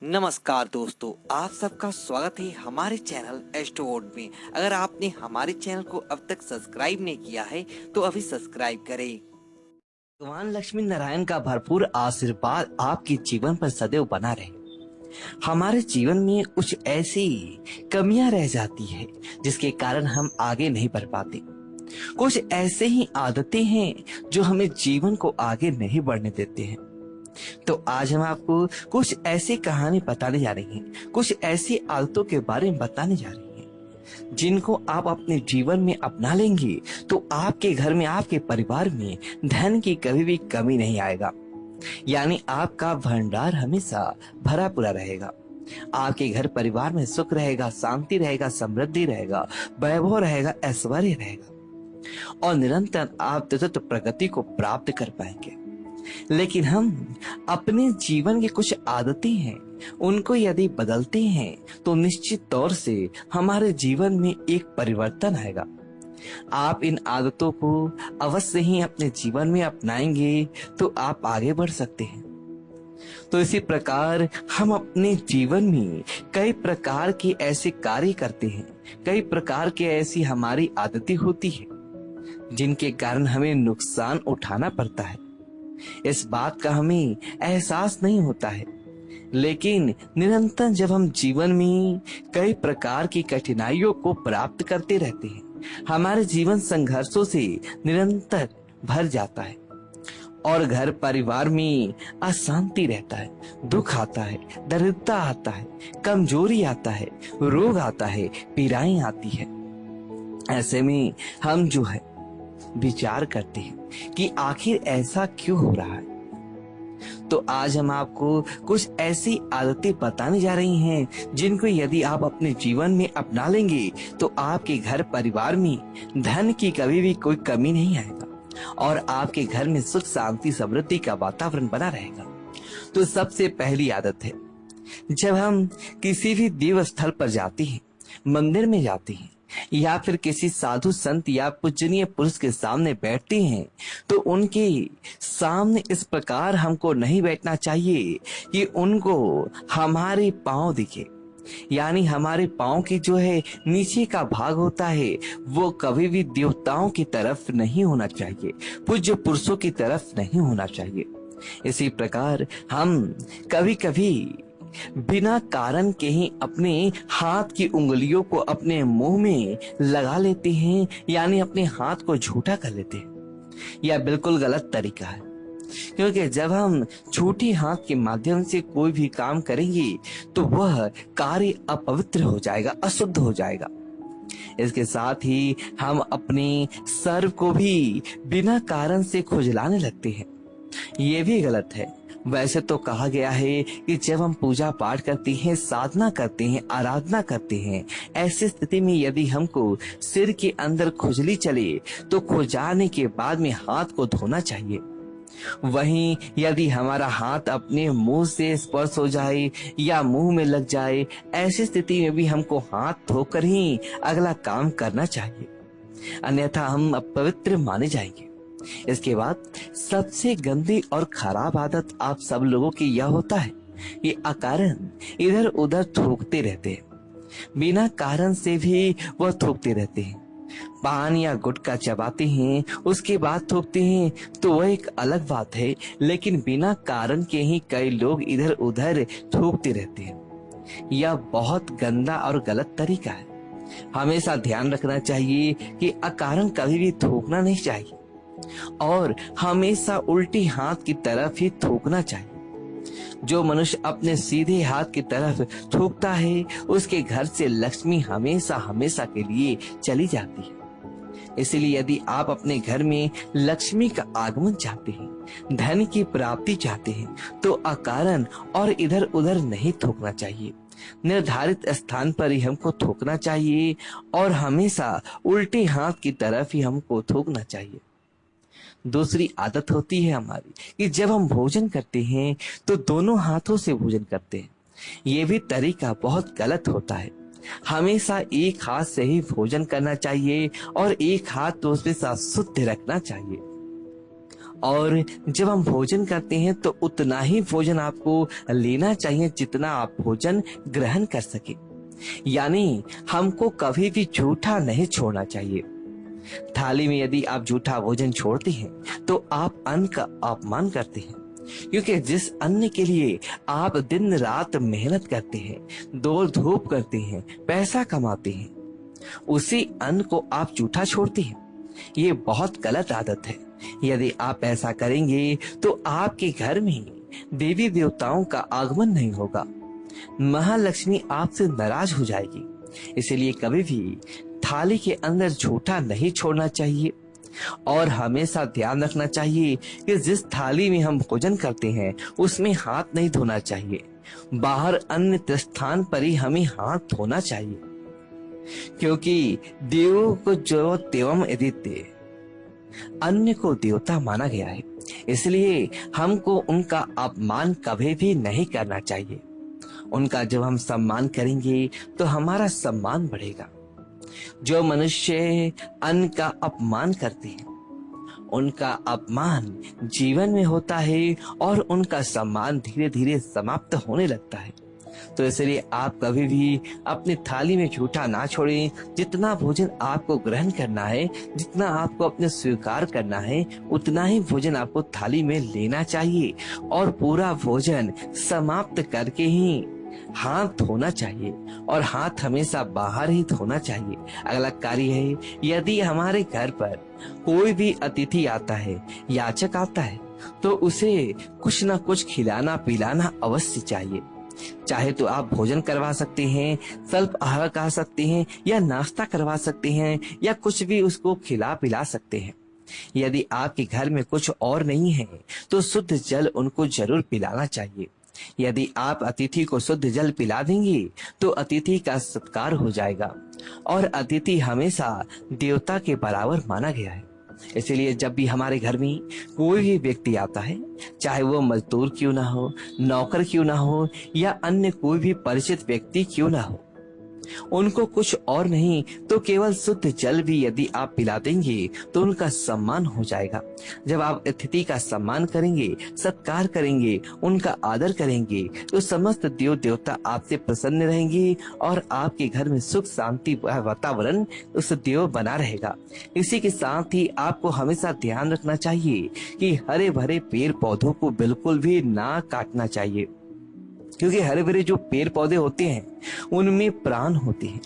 नमस्कार दोस्तों, आप सबका स्वागत है हमारे चैनल एस्ट्रोवर्ड में। अगर आपने हमारे चैनल को अब तक सब्सक्राइब नहीं किया है तो अभी सब्सक्राइब करें। भगवान लक्ष्मी नारायण का भरपूर आशीर्वाद आपके जीवन पर सदैव बना रहे। हमारे जीवन में कुछ ऐसी कमियां रह जाती है जिसके कारण हम आगे नहीं बढ़ पाते। कुछ ऐसे ही आदतें हैं जो हमें जीवन को आगे नहीं बढ़ने देते हैं। तो आज हम आपको कुछ ऐसी कहानी बताने जा रही हैं, कुछ ऐसी आदतों के बारे में बताने जा रही हैं जिनको आप अपने जीवन में अपना लेंगे तो आपके घर में, आपके परिवार में धन की कभी भी कमी नहीं आएगा। यानी आपका भंडार हमेशा भरा पूरा रहेगा। आपके घर परिवार में सुख रहेगा, शांति रहेगा, समृद्धि रहेगा, वैभव रहेगा, ऐश्वर्य रहेगा और निरंतर आप सतत प्रगति को प्राप्त कर पाएंगे। लेकिन हम अपने जीवन की कुछ आदतें हैं, उनको यदि बदलते हैं तो निश्चित तौर से हमारे जीवन में एक परिवर्तन आएगा। आप इन आदतों को अवश्य ही अपने जीवन में अपनाएंगे तो आप आगे बढ़ सकते हैं। तो इसी प्रकार हम अपने जीवन में कई प्रकार के ऐसे कार्य करते हैं, कई प्रकार के ऐसी हमारी आदतें होती है जिनके कारण हमें नुकसान उठाना पड़ता है। इस बात का हमें एहसास नहीं होता है, लेकिन निरंतर जब हम जीवन में कई प्रकार की कठिनाइयों को प्राप्त करते रहते हैं, हमारे जीवन संघर्षों से निरंतर भर जाता है और घर परिवार में अशांति रहता है, दुख आता है, दरिद्रता आता है, कमजोरी आता है, रोग आता है, पीड़ाएं आती है। ऐसे में हम जो है विचार करते हैं कि आखिर ऐसा क्यों हो रहा है। तो आज हम आपको कुछ ऐसी आदतें बताने जा रही हैं जिनको यदि आप अपने जीवन में अपना लेंगे तो आपके घर परिवार में धन की कभी भी कोई कमी नहीं आएगा और आपके घर में सुख, शांति, समृद्धि का वातावरण बना रहेगा। तो सबसे पहली आदत है, जब हम किसी भी देव स्थल पर जाते हैं, मंदिर में जाते हैं या फिर किसी साधु संत या पूजनीय पुरुष के सामने बैठते हैं तो उनके सामने इस प्रकार हमको नहीं बैठना चाहिए कि उनको हमारे पांव दिखे। यानी हमारे पांव की जो है नीचे का भाग होता है वो कभी भी देवताओं की तरफ नहीं होना चाहिए, पूज्य पुरुषों की तरफ नहीं होना चाहिए। इसी प्रकार हम कभी कभी बिना कारण के ही अपने हाथ की उंगलियों को अपने मुंह में लगा लेते हैं, यानी अपने हाथ को झूठा कर लेते हैं। यह बिल्कुल गलत तरीका है, क्योंकि जब हम झूठे हाथ के माध्यम से कोई भी काम करेंगे तो वह कार्य अपवित्र हो जाएगा, अशुद्ध हो जाएगा। इसके साथ ही हम अपने सर को भी बिना कारण से खुजलाने लगते हैं, ये भी गलत है। वैसे तो कहा गया है कि जब हम पूजा पाठ करते हैं, साधना करते हैं, आराधना करते हैं, ऐसी स्थिति में यदि हमको सिर के अंदर खुजली चले तो खुजाने के बाद में हाथ को धोना चाहिए। वहीं यदि हमारा हाथ अपने मुंह से स्पर्श हो जाए या मुंह में लग जाए, ऐसी स्थिति में भी हमको हाथ धोकर ही अगला काम करना चाहिए, अन्यथा हम अपवित्र माने जाएंगे। इसके बाद सबसे गंदी और खराब आदत आप सब लोगों की यह होता है कि अकारण इधर उधर थूकते रहते हैं। बिना कारण से भी वह थूकते रहते हैं। पान या गुटखा चबाते हैं, उसके बाद थूकते हैं तो वह एक अलग बात है, लेकिन बिना कारण के ही कई लोग इधर उधर थूकते रहते हैं। यह बहुत गंदा और गलत तरीका है। हमेशा ध्यान रखना चाहिए कि अकारण कभी भी थूकना नहीं चाहिए और हमेशा उल्टी हाथ की तरफ ही थूकना चाहिए। जो मनुष्य अपने सीधे हाथ की तरफ थूकता है उसके घर से लक्ष्मी हमेशा हमेशा के लिए चली जाती है। इसलिए यदि आप अपने घर में लक्ष्मी का आगमन चाहते हैं, धन की प्राप्ति चाहते हैं, तो अकारण और इधर उधर नहीं थूकना चाहिए। निर्धारित स्थान पर ही हमको थूकना चाहिए और हमेशा उल्टे हाथ की तरफ ही हमको थूकना चाहिए। दूसरी आदत होती है हमारी कि जब हम भोजन करते हैं तो दोनों हाथों से भोजन करते हैं। ये भी तरीका बहुत गलत होता है। हमेशा एक हाथ से ही भोजन करना चाहिए और एक हाथ तो उसके साथ शुद्ध रखना चाहिए। और जब हम भोजन करते हैं तो उतना ही भोजन आपको लेना चाहिए जितना आप भोजन ग्रहण कर सके। यानी हमको कभी भी झूठा नहीं छोड़ना चाहिए। थाली में यदि आप झूठा भोजन छोड़ते हैं तो आप अन्न का अपमान करते हैं, क्योंकि जिस अन्न के लिए आप दिन रात मेहनत करते हैं, दौड़ धूप करते हैं, पैसा कमाते हैं, उसी अन्न को आप झूठा छोड़ते हैं। ये बहुत गलत आदत है। यदि आप ऐसा करेंगे तो आपके घर में देवी देवताओं का आगमन नहीं होगा, महालक्ष्मी आपसे नाराज हो जाएगी। इसलिए कभी भी थाली के अंदर झूठा नहीं छोड़ना चाहिए और हमेशा ध्यान रखना चाहिए कि जिस थाली में हम भोजन करते हैं उसमें हाथ नहीं धोना चाहिए। बाहर अन्य स्थान पर ही हमें हाथ धोना चाहिए, क्योंकि देवों को जो देवम आदित्य, अन्य को देवता माना गया है। इसलिए हमको उनका अपमान कभी भी नहीं करना चाहिए। उनका जब हम सम्मान करेंगे तो हमारा सम्मान बढ़ेगा। जो मनुष्य अन्न का अपमान करते हैं उनका अपमान जीवन में होता है और उनका सम्मान धीरे धीरे समाप्त होने लगता है। तो इसलिए आप कभी भी अपनी थाली में झूठा ना छोड़ें। जितना भोजन आपको ग्रहण करना है, जितना आपको अपने स्वीकार करना है, उतना ही भोजन आपको थाली में लेना चाहिए और पूरा भोजन समाप्त करके ही हाथ धोना चाहिए और हाथ हमेशा बाहर ही धोना चाहिए। अगला कार्य है, यदि हमारे घर पर कोई भी अतिथि आता है, याचक आता है, तो उसे कुछ न कुछ खिलाना पिलाना अवश्य चाहिए। चाहे तो आप भोजन करवा सकते हैं, स्वल्प आहार खा सकते हैं, या नाश्ता करवा सकते हैं, या कुछ भी उसको खिला पिला सकते हैं। यदि आपके घर में कुछ और नहीं है तो शुद्ध जल उनको जरूर पिलाना चाहिए। यदि आप अतिथि को शुद्ध जल पिला देंगे तो अतिथि का सत्कार हो जाएगा और अतिथि हमेशा देवता के बराबर माना गया है। इसलिए जब भी हमारे घर में कोई भी व्यक्ति आता है, चाहे वो मजदूर क्यों ना हो, नौकर क्यों ना हो, या अन्य कोई भी परिचित व्यक्ति क्यों ना हो, उनको कुछ और नहीं तो केवल शुद्ध जल भी यदि आप पिला देंगे तो उनका सम्मान हो जाएगा। जब आप अतिथि का सम्मान करेंगे, सत्कार करेंगे, उनका आदर करेंगे तो समस्त देव देवता आपसे प्रसन्न रहेंगे और आपके घर में सुख शांति वातावरण उस देव बना रहेगा। इसी के साथ ही आपको हमेशा ध्यान रखना चाहिए कि हरे भरे पेड़ पौधों को बिल्कुल भी ना काटना चाहिए, क्योंकि हरे भरे जो पेड़ पौधे होते हैं उनमें प्राण होते हैं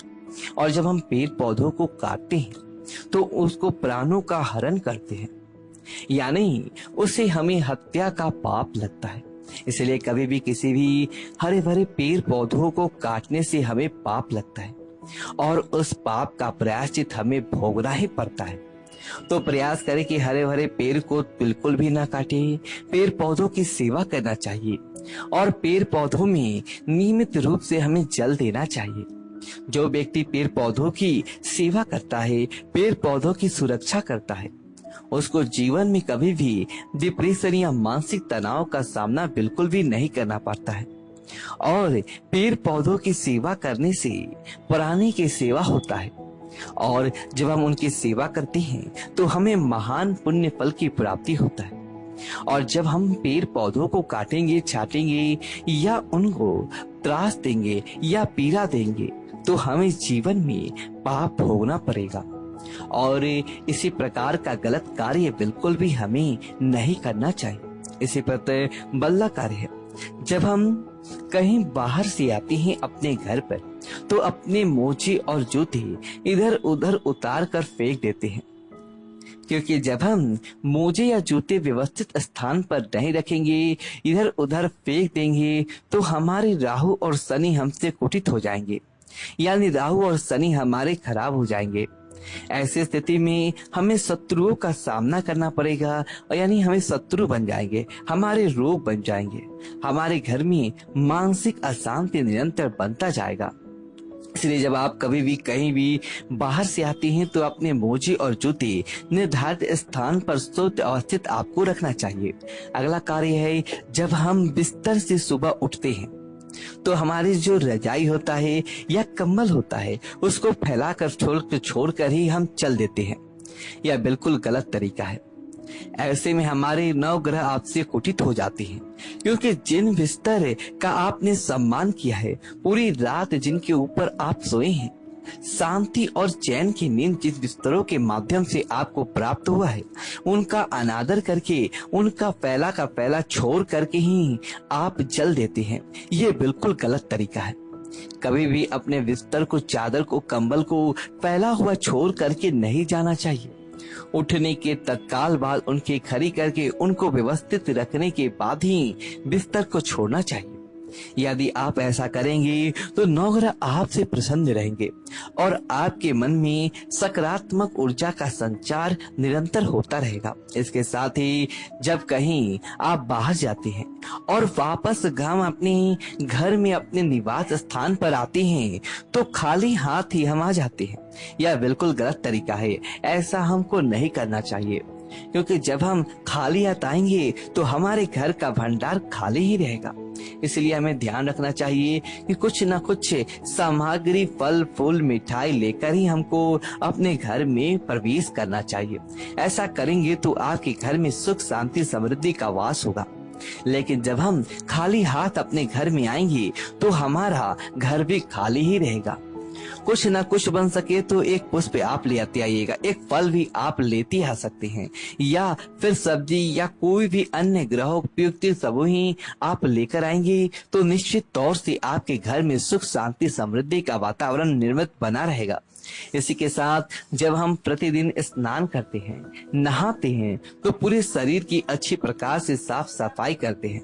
और जब हम पेड़ पौधों को काटते हैं तो उसको प्राणों का हरण करते हैं, यानी उसे हमें हत्या का पाप लगता है। इसलिए कभी भी किसी भी हरे भरे पेड़ पौधों को काटने से हमें पाप लगता है और उस पाप का प्रायश्चित हमें भोगना ही पड़ता है। तो प्रयास करें कि हरे भरे पेड़ को बिल्कुल भी ना काटे। पेड़ पौधों की सेवा करना चाहिए और पेड़ पौधों में नियमित रूप से हमें जल देना चाहिए। जो व्यक्ति पेड़ पौधों की सेवा करता है, पेड़ पौधों की सुरक्षा करता है, उसको जीवन में कभी भी डिप्रेशन या मानसिक तनाव का सामना बिल्कुल भी नहीं करना पड़ता है। और पेड़ पौधों की सेवा करने से प्राणी की सेवा होता है और जब हम उनकी सेवा करते हैं तो हमें महान पुण्य फल की प्राप्ति होता है। और जब हम पेड़ पौधों को काटेंगे, छाटेंगे या उनको त्रास देंगे या पीड़ा देंगे तो हमें जीवन में पाप भोगना पड़ेगा और इसी प्रकार का गलत कार्य बिल्कुल भी हमें नहीं करना चाहिए। इसी पर बल्ला कार्य है, जब हम कहीं बाहर से आते हैं अपने घर पर तो अपने मोजे और जूते इधर उधर उतार कर फेंक देते हैं, क्योंकि जब हम मोजे या जूते व्यवस्थित स्थान पर नहीं रखेंगे, इधर उधर फेंक देंगे तो हमारे राहु और शनि हमसे कुटित हो जाएंगे, यानी राहु और शनि हमारे खराब हो जाएंगे। ऐसी स्थिति में हमें शत्रुओं का सामना करना पड़ेगा और यानी हमें शत्रु बन जाएंगे, हमारे रोग बन जाएंगे, हमारे घर में मानसिक अशांति निरंतर बनता जाएगा। इसलिए जब आप कभी भी कहीं भी बाहर से आते हैं तो अपने मोजे और जूते निर्धारित स्थान पर शुद्ध अवस्थित आपको रखना चाहिए। अगला कार्य है, जब हम बिस्तर से सुबह उठते हैं तो हमारी जो रजाई होता है या कंबल होता है उसको फैलाकर छोड़कर ही हम चल देते हैं। यह बिल्कुल गलत तरीका है। ऐसे में हमारे नवग्रह आपसे कुटित हो जाते हैं, क्योंकि जिन बिस्तर का आपने सम्मान किया है, पूरी रात जिनके ऊपर आप सोए हैं, शांति और चैन की नींद जिस बिस्तरों के माध्यम से आपको प्राप्त हुआ है, उनका अनादर करके, उनका पहला का पहला छोड़ करके ही आप जल देते हैं। ये बिल्कुल गलत तरीका है। कभी भी अपने बिस्तर को, चादर को, कंबल को फैला हुआ छोड़ करके नहीं जाना चाहिए। उठने के तत्काल बाद उनकी खड़ी करके उनको व्यवस्थित रखने के बाद ही बिस्तर को छोड़ना चाहिए। यदि आप ऐसा करेंगे तो नवग्रह आपसे प्रसन्न रहेंगे और आपके मन में सकारात्मक ऊर्जा का संचार निरंतर होता रहेगा। इसके साथ ही जब कहीं आप बाहर जाते हैं और वापस हम अपने घर में अपने निवास स्थान पर आते हैं तो खाली हाथ ही हम आ जाते हैं। यह बिल्कुल गलत तरीका है। ऐसा हमको नहीं करना चाहिए, क्योंकि जब हम खाली हाथ आएंगे तो हमारे घर का भंडार खाली ही रहेगा। इसलिए हमें ध्यान रखना चाहिए कि कुछ न कुछ सामग्री, फल फूल, मिठाई लेकर ही हमको अपने घर में प्रवेश करना चाहिए। ऐसा करेंगे तो आपके घर में सुख, शांति, समृद्धि का वास होगा। लेकिन जब हम खाली हाथ अपने घर में आएंगे तो हमारा घर भी खाली ही रहेगा। कुछ ना कुछ बन सके तो एक पुष्प आप ले आते आइएगा, एक फल भी आप लेते आ सकते हैं, या फिर सब्जी या कोई भी अन्य ग्रह उपयुक्त सब ही आप लेकर आएंगे तो निश्चित तौर से आपके घर में सुख, शांति, समृद्धि का वातावरण निर्मित बना रहेगा। इसी के साथ जब हम प्रतिदिन स्नान करते हैं, नहाते हैं तो पूरे शरीर की अच्छी प्रकार से साफ सफाई करते हैं,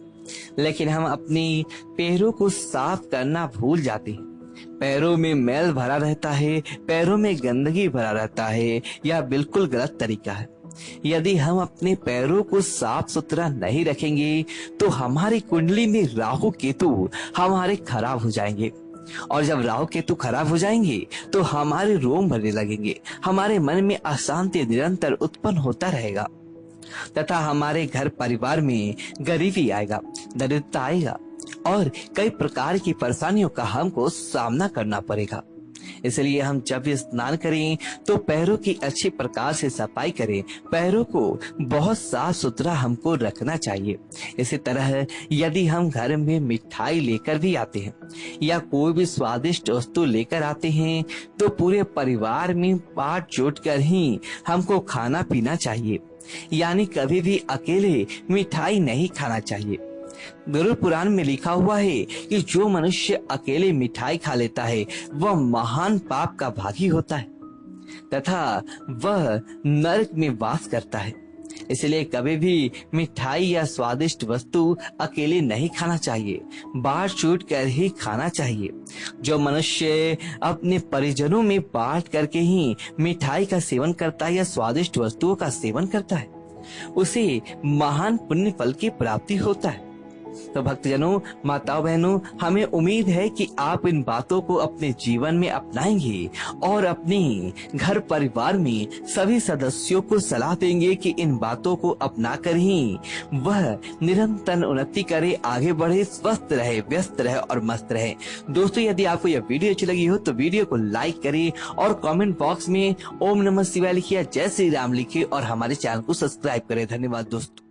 लेकिन हम अपनी पैरों को साफ करना भूल जाते हैं। पैरों में मैल भरा रहता है, पैरों में गंदगी भरा रहता है। यह बिल्कुल गलत तरीका है। यदि हम अपने पैरों को साफ सुथरा नहीं रखेंगे तो हमारी कुंडली में राहु केतु हमारे खराब हो जाएंगे, और जब राहु केतु खराब हो जाएंगे तो हमारे रोम भरने लगेंगे, हमारे मन में अशांति निरंतर उत्पन्न होता रहेगा तथा हमारे घर परिवार में गरीबी आएगा, दरिद्रता आएगा और कई प्रकार की परेशानियों का हमको सामना करना पड़ेगा। इसलिए हम जब भी स्नान करें तो पैरों की अच्छी प्रकार से सफाई करें, पैरों को बहुत साफ सुथरा हमको रखना चाहिए। इसी तरह यदि हम घर में मिठाई लेकर भी आते हैं या कोई भी स्वादिष्ट वस्तु लेकर आते हैं तो पूरे परिवार में बांट जोट कर ही हमको खाना पीना चाहिए, यानी कभी भी अकेले मिठाई नहीं खाना चाहिए। गरुड़ पुराण में लिखा हुआ है कि जो मनुष्य अकेले मिठाई खा लेता है वह महान पाप का भागी होता है तथा वह नरक में वास करता है। इसलिए कभी भी मिठाई या स्वादिष्ट वस्तु अकेले नहीं खाना चाहिए, बांट चूट कर ही खाना चाहिए। जो मनुष्य अपने परिजनों में बांट करके ही मिठाई का सेवन करता है या स्वादिष्ट वस्तुओं का सेवन करता है, उसे महान पुण्य फल की प्राप्ति होता है। तो भक्तजनों, माताओं, बहनों, हमें उम्मीद है कि आप इन बातों को अपने जीवन में अपनाएंगे और अपने घर परिवार में सभी सदस्यों को सलाह देंगे कि इन बातों को अपनाकर ही वह निरंतर उन्नति करे, आगे बढ़े, स्वस्थ रहे, व्यस्त रहे और मस्त रहे। दोस्तों, यदि आपको यह वीडियो अच्छी लगी हो तो वीडियो को लाइक करें और कमेंट बॉक्स में ओम नमः शिवाय लिखिए, जय श्री राम लिखिए और हमारे चैनल को सब्सक्राइब करें। धन्यवाद दोस्तों।